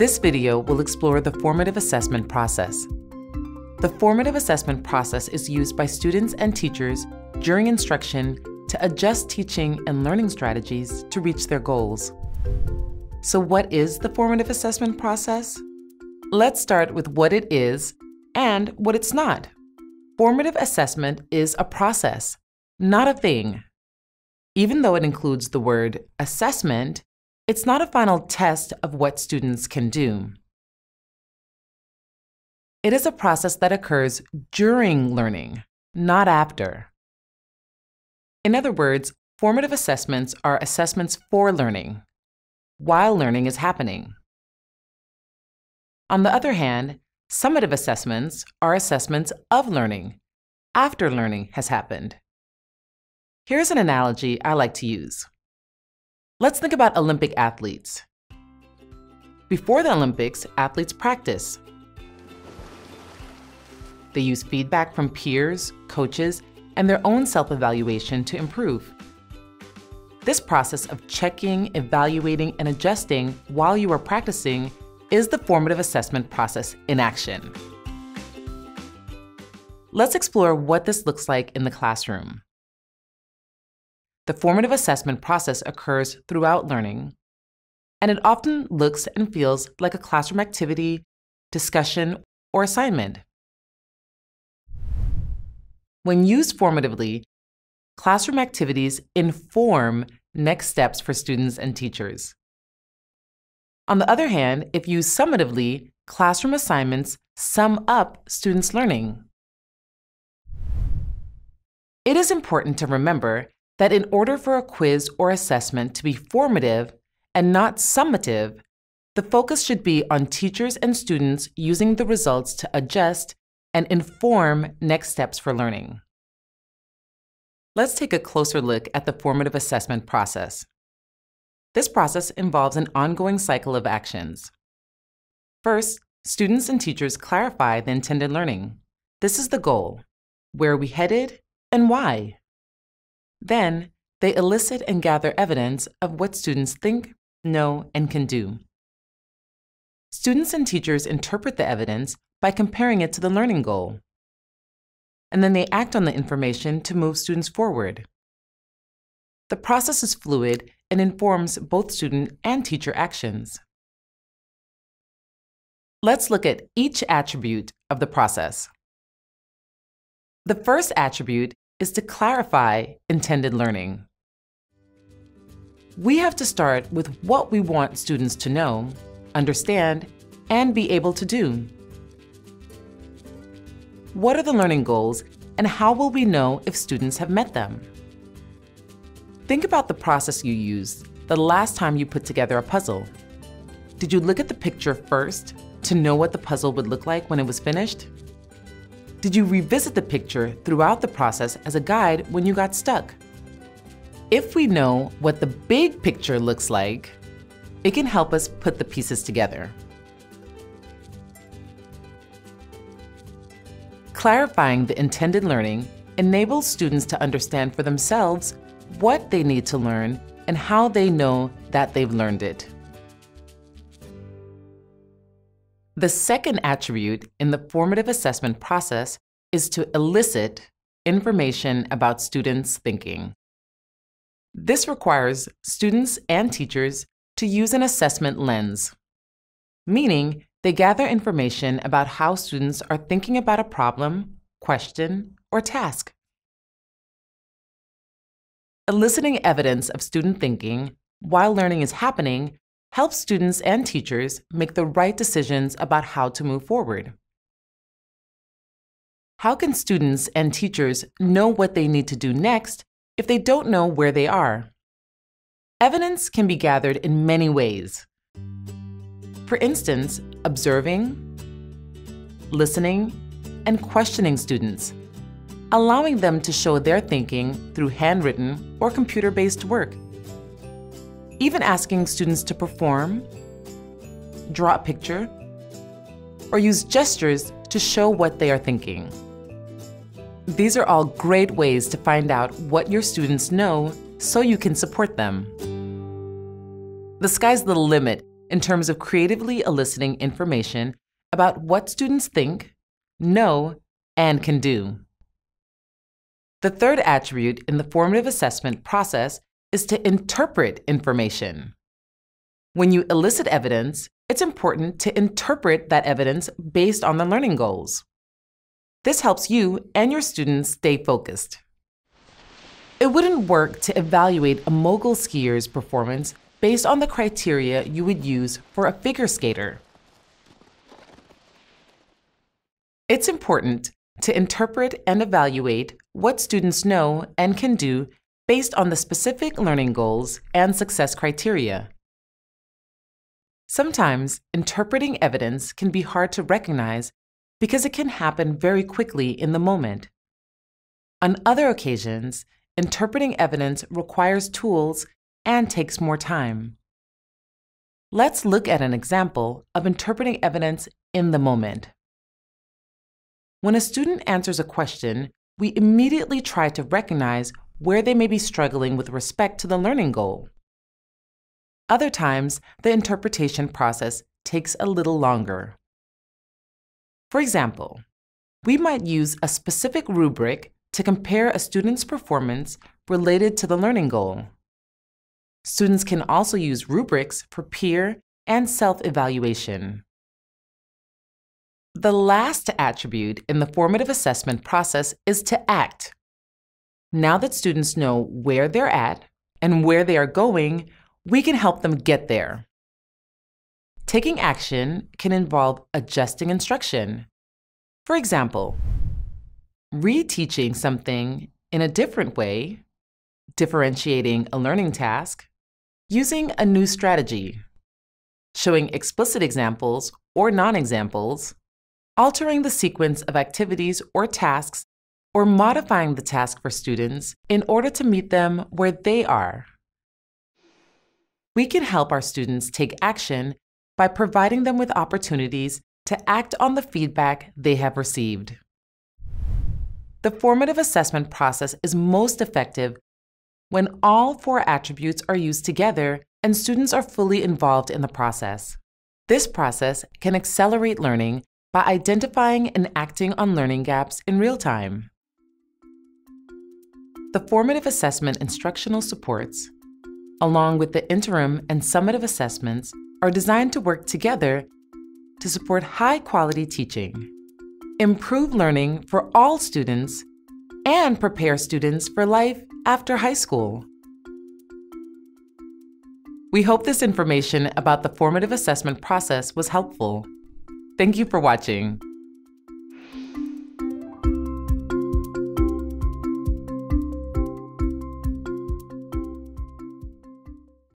This video will explore the formative assessment process. The formative assessment process is used by students and teachers during instruction to adjust teaching and learning strategies to reach their goals. So what is the formative assessment process? Let's start with what it is and what it's not. Formative assessment is a process, not a thing. Even though it includes the word assessment, it's not a final test of what students can do. It is a process that occurs during learning, not after. In other words, formative assessments are assessments for learning, while learning is happening. On the other hand, summative assessments are assessments of learning, after learning has happened. Here's an analogy I like to use. Let's think about Olympic athletes. Before the Olympics, athletes practice. They use feedback from peers, coaches, and their own self-evaluation to improve. This process of checking, evaluating, and adjusting while you are practicing is the formative assessment process in action. Let's explore what this looks like in the classroom. The formative assessment process occurs throughout learning, and it often looks and feels like a classroom activity, discussion, or assignment. When used formatively, classroom activities inform next steps for students and teachers. On the other hand, if used summatively, classroom assignments sum up students' learning. It is important to remember that in order for a quiz or assessment to be formative and not summative, the focus should be on teachers and students using the results to adjust and inform next steps for learning. Let's take a closer look at the formative assessment process. This process involves an ongoing cycle of actions. First, students and teachers clarify the intended learning. This is the goal. Where are we headed and why? Then, they elicit and gather evidence of what students think, know, and can do. Students and teachers interpret the evidence by comparing it to the learning goal. And then they act on the information to move students forward. The process is fluid and informs both student and teacher actions. Let's look at each attribute of the process. The first attribute is to clarify intended learning. We have to start with what we want students to know, understand, and be able to do. What are the learning goals, and how will we know if students have met them? Think about the process you used the last time you put together a puzzle. Did you look at the picture first to know what the puzzle would look like when it was finished? Did you revisit the picture throughout the process as a guide when you got stuck? If we know what the big picture looks like, it can help us put the pieces together. Clarifying the intended learning enables students to understand for themselves what they need to learn and how they know that they've learned it. The second attribute in the formative assessment process is to elicit information about students' thinking. This requires students and teachers to use an assessment lens, meaning they gather information about how students are thinking about a problem, question, or task. Eliciting evidence of student thinking while learning is happening helps students and teachers make the right decisions about how to move forward. How can students and teachers know what they need to do next if they don't know where they are? Evidence can be gathered in many ways. For instance, observing, listening, and questioning students, allowing them to show their thinking through handwritten or computer-based work. Even asking students to perform, draw a picture, or use gestures to show what they are thinking. These are all great ways to find out what your students know so you can support them. The sky's the limit in terms of creatively eliciting information about what students think, know, and can do. The third attribute in the formative assessment process is to interpret information. When you elicit evidence, it's important to interpret that evidence based on the learning goals. This helps you and your students stay focused. It wouldn't work to evaluate a mogul skier's performance based on the criteria you would use for a figure skater. It's important to interpret and evaluate what students know and can do based on the specific learning goals and success criteria. Sometimes interpreting evidence can be hard to recognize because it can happen very quickly in the moment. On other occasions, interpreting evidence requires tools and takes more time. Let's look at an example of interpreting evidence in the moment. When a student answers a question, we immediately try to recognize where they may be struggling with respect to the learning goal. Other times, the interpretation process takes a little longer. For example, we might use a specific rubric to compare a student's performance related to the learning goal. Students can also use rubrics for peer and self-evaluation. The last attribute in the formative assessment process is to act. Now that students know where they're at and where they are going, we can help them get there. Taking action can involve adjusting instruction. For example, reteaching something in a different way, differentiating a learning task, using a new strategy, showing explicit examples or non-examples, altering the sequence of activities or tasks, or modifying the task for students in order to meet them where they are. We can help our students take action by providing them with opportunities to act on the feedback they have received. The formative assessment process is most effective when all 4 attributes are used together and students are fully involved in the process. This process can accelerate learning by identifying and acting on learning gaps in real time. The formative assessment instructional supports, along with the interim and summative assessments, are designed to work together to support high-quality teaching, improve learning for all students, and prepare students for life after high school. We hope this information about the formative assessment process was helpful. Thank you for watching.